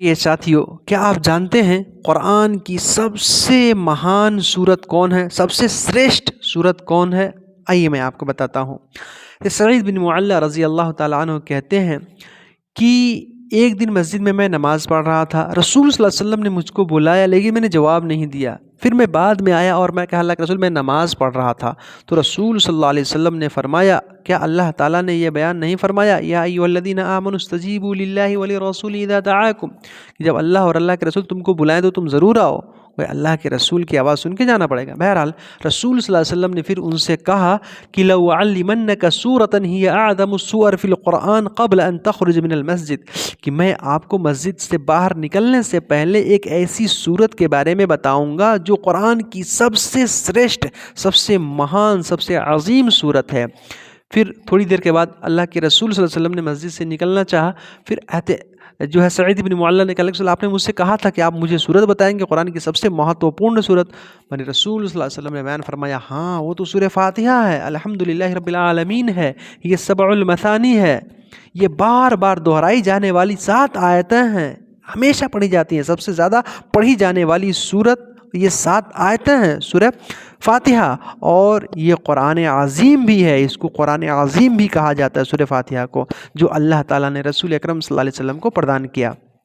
یہ ساتھیوں، کیا آپ جانتے ہیں قرآن کی سب سے مہان سورت کون ہے؟ سب سے شریشٹھ سورت کون ہے؟ آئیے میں آپ کو بتاتا ہوں۔ سعید بن معلّہ رضی اللہ تعالیٰ عنہ کہتے ہیں کہ ایک دن مسجد میں نماز پڑھ رہا تھا، رسول صلی اللہ علیہ وسلم نے مجھ کو بلایا لیکن میں نے جواب نہیں دیا۔ پھر میں بعد میں آیا اور میں کہا اللہ کے رسول میں نماز پڑھ رہا تھا، تو رسول صلی اللہ علیہ وسلم نے فرمایا کیا اللہ تعالیٰ نے یہ بیان نہیں فرمایا یا ایھا الذین آمنوا استجیبوا للہ وللرسول اذا دعاکم، کہ جب اللہ اور اللہ کے رسول تم کو بلائیں تو تم ضرور آؤ؟ وہ اللہ کے رسول کی آواز سن کے جانا پڑے گا۔ بہرحال رسول صلی اللہ علیہ وسلم نے پھر ان سے کہا کہ لو علمنک سورۃ ہی اعظم السور فی القرآن قبل ان تخرج من المسجد، کہ میں آپ کو مسجد سے باہر نکلنے سے پہلے ایک ایسی سورت کے بارے میں بتاؤں گا جو قرآن کی سب سے شریشٹھ، سب سے مہان، سب سے عظیم سورت ہے۔ پھر تھوڑی دیر کے بعد اللہ کے رسول صلی اللہ علیہ وسلم نے مسجد سے نکلنا چاہا، پھر جو ہے سعید بن معلّہ نے کہا کہ آپ نے مجھ سے کہا تھا کہ آپ مجھے سورت بتائیں گے قرآن کی سب سے مہتوپورن سورت۔ یعنی رسول صلی اللہ علیہ وسلم نے بیان فرمایا ہاں وہ تو سورہ فاتحہ ہے، الحمدللہ رب العالمین ہے، یہ سبع المثانی ہے، یہ بار بار دہرائی جانے والی 7 آیتیں ہیں، ہمیشہ پڑھی جاتی ہیں، سب سے زیادہ پڑھی جانے والی سورت یہ 7 آیتیں ہیں سورہ فاتحہ، اور یہ قرآن عظیم بھی ہے، اس کو قرآن عظیم بھی کہا جاتا ہے سورہ فاتحہ کو، جو اللہ تعالیٰ نے رسول اکرم صلی اللہ علیہ وسلم کو پردان کیا۔